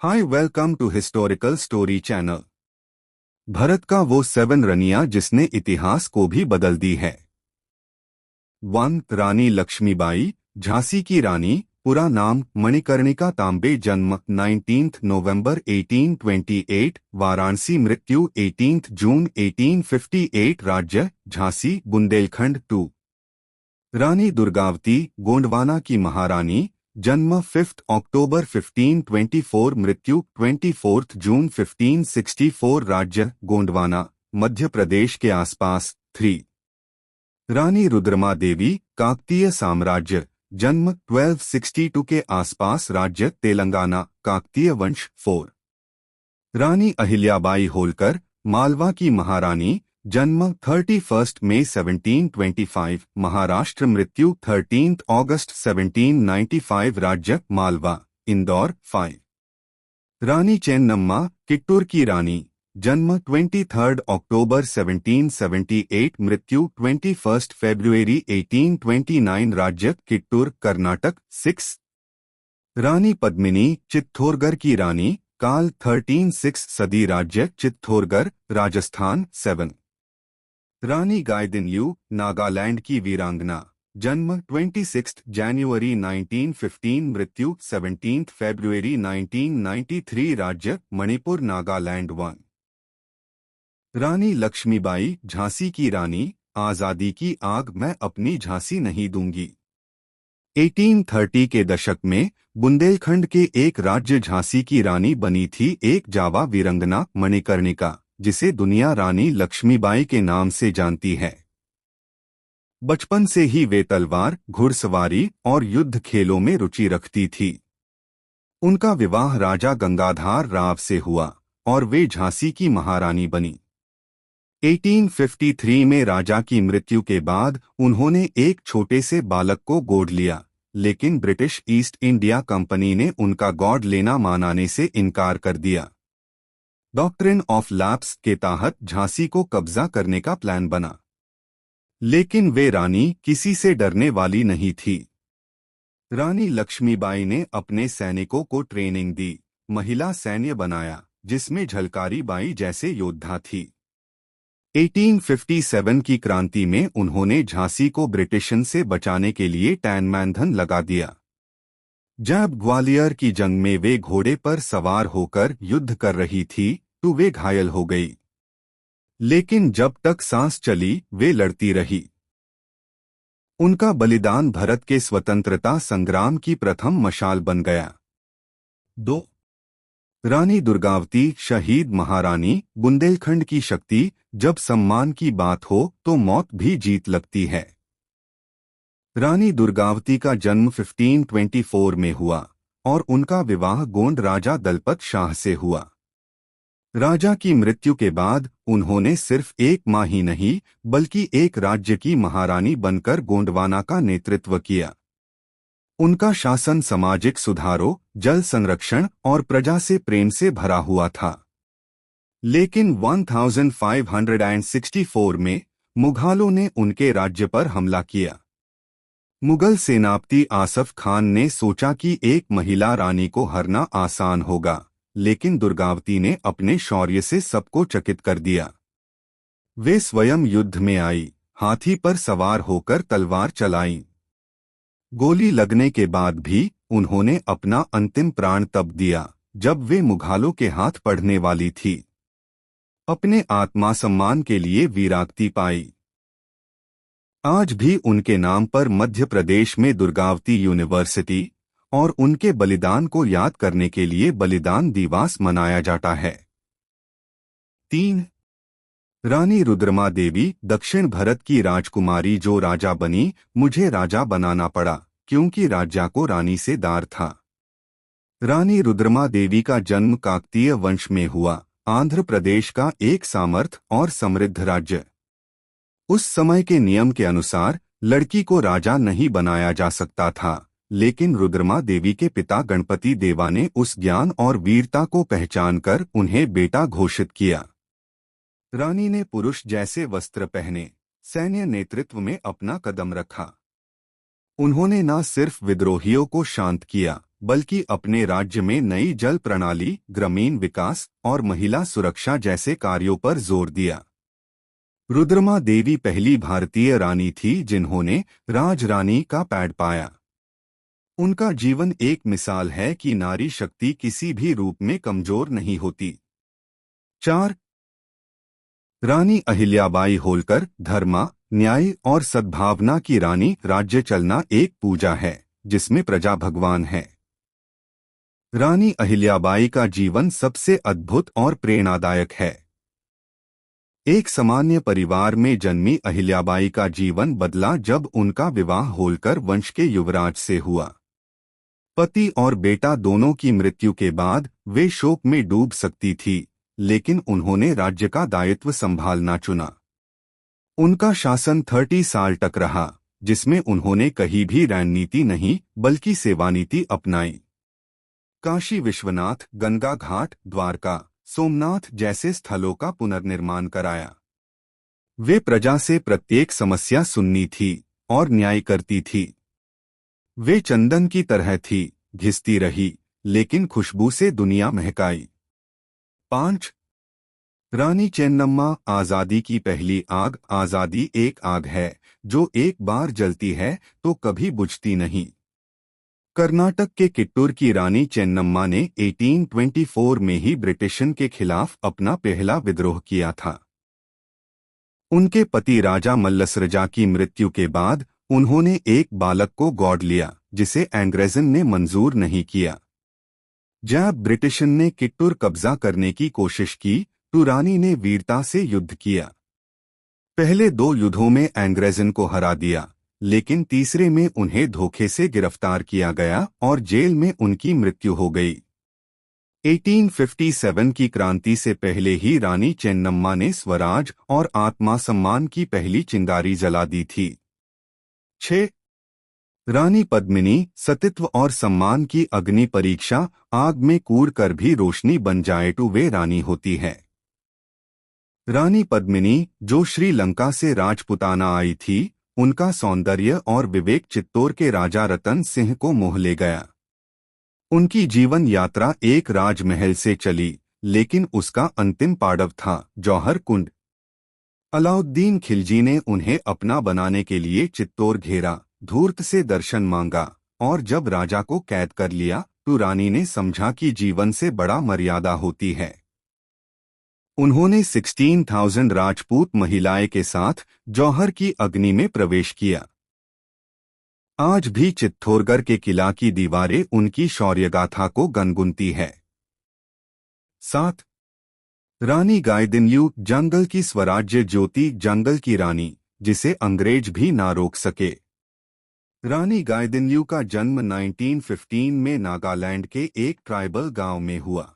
Hi welcome to historical story channel. Bharat का वो 7 रनिया जिसने इतिहास को भी बदल दी है। 1 रानी लक्ष्मीबाई, झांसी की रानी, पूरा नाम मणिकर्णिका तांबे, जन्म 19 नवंबर 1828, वाराणसी, मृत्यु 18 जून 1858, राज्य झांसी बुंदेलखंड। 2 रानी दुर्गावती, गोंडवाना की महारानी, जन्म 5 अक्टूबर 1524, मृत्यु 24 जून 1564, राज्य गोंडवाना, मध्य प्रदेश के आसपास। 3 रानी रुद्रमा देवी, काकतीय साम्राज्य, जन्म 1262 के आसपास, राज्य तेलंगाना, काकतीय वंश। 4 रानी अहिल्याबाई होलकर, मालवा की महारानी, जन्म 31 मई 1725, महाराष्ट्र, मृत्यु 13 अगस्त 1795, राज्य मालवा, इंदौर। 5 रानी चेन्नम्मा, किट्टूर की रानी, जन्म 23 अक्टूबर 1778, मृत्यु 21 फरवरी 1829, राज्य किट्टूर, कर्नाटक। 6 रानी पद्मिनी, चित्तौड़गढ़ की रानी, काल 13 सदी, राज्य चित्तौड़गढ़, राजस्थान। 7 रानी गाइदिन्यू, नागालैंड की वीरांगना, जन्म 26 जनवरी 1915, मृत्यु 17 फरवरी 1993, राज्य मणिपुर, नागालैंड। 1 रानी लक्ष्मीबाई, झांसी की रानी, आजादी की आग मैं अपनी झांसी नहीं दूंगी। 1830 के दशक में बुंदेलखंड के एक राज्य झांसी की रानी बनी थी एक जावा वीरंगना मणिकर्णिका, जिसे दुनिया रानी लक्ष्मीबाई के नाम से जानती है। बचपन से ही वे तलवार, घुड़सवारी और युद्ध खेलों में रुचि रखती थी। उनका विवाह राजा गंगाधार राव से हुआ और वे झांसी की महारानी बनी। 1853 में राजा की मृत्यु के बाद उन्होंने एक छोटे से बालक को गोद लिया, लेकिन ब्रिटिश ईस्ट इंडिया कंपनी ने उनका गोद लेना मनाने से इनकार कर दिया। डॉक्ट्रिन ऑफ लैप्स के तहत झांसी को कब्जा करने का प्लान बना, लेकिन वे रानी किसी से डरने वाली नहीं थी। रानी लक्ष्मीबाई ने अपने सैनिकों को ट्रेनिंग दी, महिला सैन्य बनाया जिसमें झलकारी बाई जैसे योद्धा थी। 1857 की क्रांति में उन्होंने झांसी को ब्रिटिशन से बचाने के लिए टैनमैनधन लगा दिया। जब ग्वालियर की जंग में वे घोड़े पर सवार होकर युद्ध कर रही थी तो वे घायल हो गई, लेकिन जब तक सांस चली वे लड़ती रही। उनका बलिदान भारत के स्वतंत्रता संग्राम की प्रथम मशाल बन गया। 2 रानी दुर्गावती, शहीद महारानी, बुंदेलखंड की शक्ति, जब सम्मान की बात हो तो मौत भी जीत लगती है। रानी दुर्गावती का जन्म 1524 में हुआ और उनका विवाह गोंड राजा दलपत शाह से हुआ। राजा की मृत्यु के बाद उन्होंने सिर्फ एक माह ही नहीं बल्कि एक राज्य की महारानी बनकर गोंडवाना का नेतृत्व किया। उनका शासन सामाजिक सुधारों, जल संरक्षण और प्रजा से प्रेम से भरा हुआ था। लेकिन 1564 में मुगलों ने उनके राज्य पर हमला किया। मुगल सेनापति आसफ खान ने सोचा कि एक महिला रानी को हरना आसान होगा, लेकिन दुर्गावती ने अपने शौर्य से सबको चकित कर दिया। वे स्वयं युद्ध में आई, हाथी पर सवार होकर तलवार चलाई। गोली लगने के बाद भी उन्होंने अपना अंतिम प्राण तब दिया जब वे मुगलों के हाथ पड़ने वाली थी। अपने आत्मसम्मान के लिए वीरागति पाई। आज भी उनके नाम पर मध्य प्रदेश में दुर्गावती यूनिवर्सिटी और उनके बलिदान को याद करने के लिए बलिदान दिवस मनाया जाता है। 3 रानी रुद्रमा देवी, दक्षिण भारत की राजकुमारी जो राजा बनी। मुझे राजा बनाना पड़ा क्योंकि राजा को रानी से दार था। रानी रुद्रमा देवी का जन्म काकतीय वंश में हुआ, आंध्र प्रदेश का एक सामर्थ और समृद्ध राज्य। उस समय के नियम के अनुसार लड़की को राजा नहीं बनाया जा सकता था, लेकिन रुद्रमा देवी के पिता गणपति देवा ने उस ज्ञान और वीरता को पहचानकर उन्हें बेटा घोषित किया। रानी ने पुरुष जैसे वस्त्र पहने, सैन्य नेतृत्व में अपना कदम रखा। उन्होंने न सिर्फ विद्रोहियों को शांत किया बल्कि अपने राज्य में नई जल प्रणाली, ग्रामीण विकास और महिला सुरक्षा जैसे कार्यों पर जोर दिया। रुद्रमा देवी पहली भारतीय रानी थी जिन्होंने राजरानी का पैड पाया। उनका जीवन एक मिसाल है कि नारी शक्ति किसी भी रूप में कमजोर नहीं होती। 4. रानी अहिल्याबाई होलकर, धर्म, न्याय और सद्भावना की रानी। राज्य चलना एक पूजा है जिसमें प्रजा भगवान है। रानी अहिल्याबाई का जीवन सबसे अद्भुत और प्रेरणादायक है। एक सामान्य परिवार में जन्मी अहिल्याबाई का जीवन बदला जब उनका विवाह होलकर वंश के युवराज से हुआ। पति और बेटा दोनों की मृत्यु के बाद वे शोक में डूब सकती थी, लेकिन उन्होंने राज्य का दायित्व संभालना चुना। उनका शासन 30 साल तक रहा, जिसमें उन्होंने कहीं भी रणनीति नहीं बल्कि सेवानीति अपनाई। काशी विश्वनाथ, गंगा घाट, द्वारका, सोमनाथ जैसे स्थलों का पुनर्निर्माण कराया। वे प्रजा से प्रत्येक समस्या सुननी थी और न्याय करती थी। वे चंदन की तरह थी, घिसती रही, लेकिन खुशबू से दुनिया महकाई। 5. रानी चेन्नम्मा, आजादी की पहली आग। आजादी एक आग है जो एक बार जलती है तो कभी बुझती नहीं। कर्नाटक के किट्टूर की रानी चेन्नम्मा ने 1824 में ही ब्रिटिशन के खिलाफ अपना पहला विद्रोह किया था। उनके पति राजा मल्लसरजा की मृत्यु के बाद उन्होंने एक बालक को गोद लिया जिसे एंग्रेजन ने मंजूर नहीं किया। जब ब्रिटिशन ने किट्टूर कब्जा करने की कोशिश की तो रानी ने वीरता से युद्ध किया। पहले 2 युद्धों में एंग्रेजन को हरा दिया, लेकिन तीसरे में उन्हें धोखे से गिरफ्तार किया गया और जेल में उनकी मृत्यु हो गई। 1857 की क्रांति से पहले ही रानी चेन्नम्मा ने स्वराज और आत्मसम्मान की पहली चिंगारी जला दी थी। 6. रानी पद्मिनी, सतीत्व और सम्मान की अग्नि परीक्षा। आग में कूद कर भी रोशनी बन जाए तो वे रानी होती है। रानी पद्मिनी, जो श्रीलंका से राजपुताना आई थी, उनका सौंदर्य और विवेक चित्तौड़ के राजा रतन सिंह को मोह ले गया। उनकी जीवन यात्रा एक राजमहल से चली, लेकिन उसका अंतिम पाड़व था जौहर कुंड। अलाउद्दीन खिलजी ने उन्हें अपना बनाने के लिए चित्तौड़ घेरा, धूर्त से दर्शन मांगा, और जब राजा को कैद कर लिया तो रानी ने समझा कि जीवन से बड़ा मर्यादा होती है। उन्होंने 16,000 राजपूत महिलाएं के साथ जौहर की अग्नि में प्रवेश किया। आज भी चित्तौड़गढ़ के किला की दीवारें उनकी शौर्यगाथा को गुनगुनती है। 7. रानी गाइदिन्यू, जंगल की स्वराज्य ज्योति, जंगल की रानी जिसे अंग्रेज भी ना रोक सके। रानी गाइदिन्यू का जन्म 1915 में नागालैंड के एक ट्राइबल गांव में हुआ।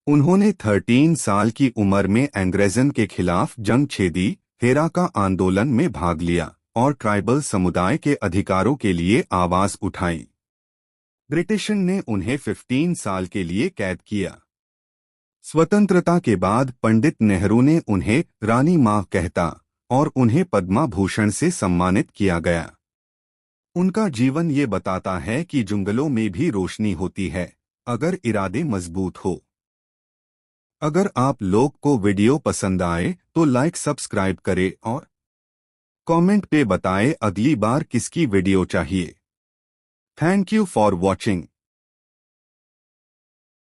उन्होंने 13 साल की उम्र में अंग्रेजन के खिलाफ जंग छेदी, हेरा का आंदोलन में भाग लिया और ट्राइबल समुदाय के अधिकारों के लिए आवाज उठाई। ब्रिटिशन ने उन्हें 15 साल के लिए कैद किया। स्वतंत्रता के बाद पंडित नेहरू ने उन्हें रानी मां कहता और उन्हें पद्मा भूषण से सम्मानित किया गया। उनका जीवन ये बताता है कि जंगलों में भी रोशनी होती है, अगर इरादे मजबूत हो। अगर आप लोग को वीडियो पसंद आए तो लाइक सब्सक्राइब करें और कमेंट पे बताएं अगली बार किसकी वीडियो चाहिए। Thank you for watching.